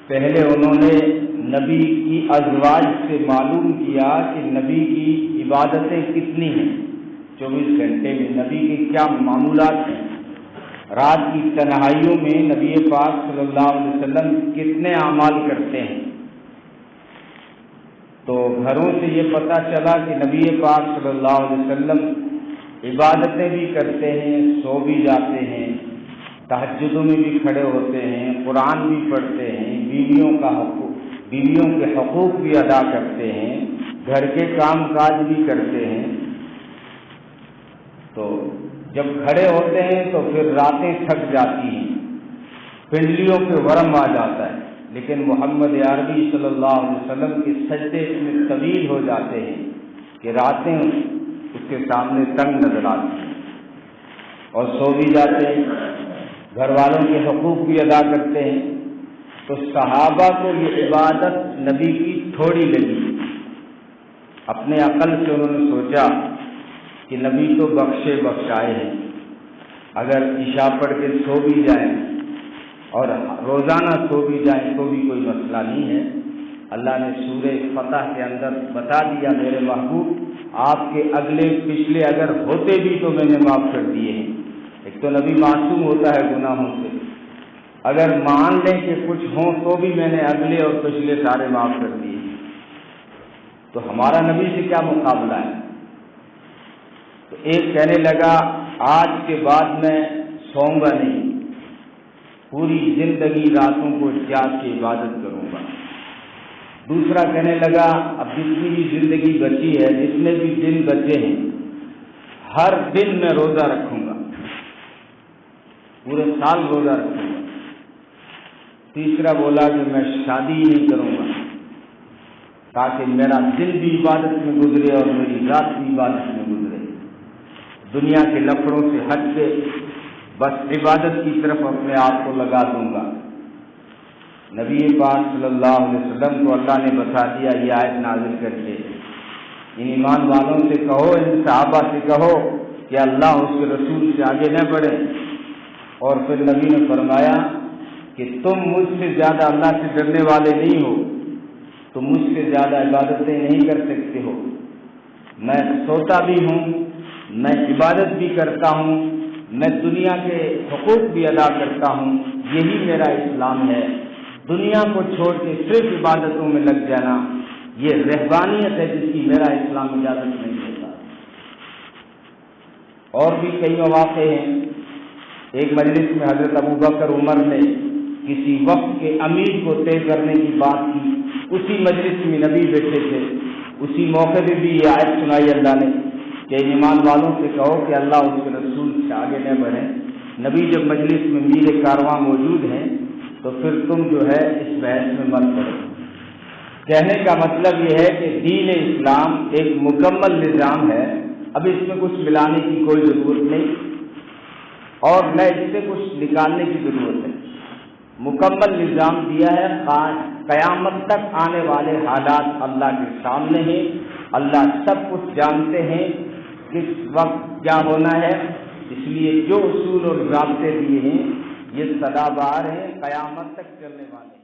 پہلے انہوں نے نبی کی ازواج سے معلوم کیا کہ نبی کی عبادتیں کتنی ہیں، 24 گھنٹے میں نبی کے کیا معمولات ہیں، رات کی تنہائیوں میں نبی پاک صلی اللہ علیہ وسلم کتنے اعمال کرتے ہیں۔ تو گھروں سے یہ پتہ چلا کہ نبی پاک صلی اللہ علیہ وسلم عبادتیں بھی کرتے ہیں، سو بھی جاتے ہیں، تہجدوں میں بھی کھڑے ہوتے ہیں، قرآن بھی پڑھتے ہیں، بیویوں کے حقوق بھی ادا کرتے ہیں، گھر کے کام کاج بھی کرتے ہیں۔ تو جب کھڑے ہوتے ہیں تو پھر راتیں تھک جاتی ہیں، پنڈلیوں پہ ورم آ جاتا ہے، لیکن محمد عربی صلی اللہ علیہ وسلم کے سجدے اتنے طویل ہو جاتے ہیں کہ راتیں اس کے سامنے تنگ نظر آتی ہیں، اور سو بھی جاتے ہیں، گھر والوں کے حقوق بھی ادا کرتے ہیں۔ تو صحابہ کو یہ عبادت نبی کی تھوڑی لگی، اپنے عقل سے انہوں نے سوچا کہ نبی تو بخشے بخشائے ہیں، اگر عشاء پڑھ کے سو بھی جائیں اور روزانہ سو بھی جائیں تو بھی کوئی مسئلہ نہیں ہے۔ اللہ نے سورہ فتح کے اندر بتا دیا، میرے محبوب آپ کے اگلے پچھلے اگر ہوتے بھی تو میں نے معاف کر دیے ہیں۔ ایک تو نبی معصوم ہوتا ہے گناہوں سے، اگر مان لیں کہ کچھ ہوں تو بھی میں نے اگلے اور پچھلے سارے معاف کر دیے، تو ہمارا نبی سے کیا مقابلہ ہے۔ تو ایک کہنے لگا آج کے بعد میں سوؤں گا نہیں، پوری زندگی راتوں کو جاگ کے عبادت کروں گا۔ دوسرا کہنے لگا اب جتنی بھی زندگی بچی ہے، جتنے بھی دن بچے ہیں، ہر دن میں روزہ رکھوں گا، پورے سال روزہ رکھوں گا۔ تیسرا بولا کہ میں شادی نہیں کروں گا تاکہ میرا دل بھی عبادت میں گزرے اور میری رات بھی عبادت میں گزرے، دنیا کے لفڑوں سے ہٹ کے بس عبادت کی طرف اپنے آپ کو لگا دوں گا۔ نبی پاک صلی اللہ علیہ وسلم کو اللہ نے بتا دیا یہ آیت نازل کر کے، ان ایمان والوں سے کہو، ان صحابہ سے کہو کہ اللہ اس کے رسول سے آگے نہ بڑھے۔ اور پھر نبی نے فرمایا کہ تم مجھ سے زیادہ اللہ سے ڈرنے والے نہیں ہو، تم مجھ سے زیادہ عبادتیں نہیں کر سکتے ہو، میں سوتا بھی ہوں، میں عبادت بھی کرتا ہوں، میں دنیا کے حقوق بھی ادا کرتا ہوں، یہی میرا اسلام ہے۔ دنیا کو چھوڑ کے صرف عبادتوں میں لگ جانا یہ رہبانیت ہے جس کی میرا اسلام اجازت نہیں دیتا۔ اور بھی کئی مواقع ہیں، ایک مجلس میں حضرت ابوبکر عمر نے کسی وقت کے امیر کو طے کرنے کی بات کی، اسی مجلس میں نبی بیٹھے تھے، اسی موقع پہ بھی یہ آیت سنائی اللہ نے کہ ایمان والوں سے کہو کہ اللہ اس کے رسول سے آگے نہ بڑھیں۔ نبی جب مجلس میں میر کارواں موجود ہیں تو پھر تم جو ہے اس بحث میں مت پڑو۔ کہنے کا مطلب یہ ہے کہ دین اسلام ایک مکمل نظام ہے، اب اس میں کچھ ملانے کی کوئی ضرورت نہیں اور نہ اس سے کچھ نکالنے کی ضرورت ہے، مکمل نظام دیا ہے۔ قیامت تک آنے والے حالات اللہ کے سامنے ہیں، اللہ سب کچھ جانتے ہیں کس وقت کیا ہونا ہے، اس لیے جو اصول اور ضابطے دیے ہیں یہ سدا بہار ہیں، قیامت تک چلنے والے ہیں۔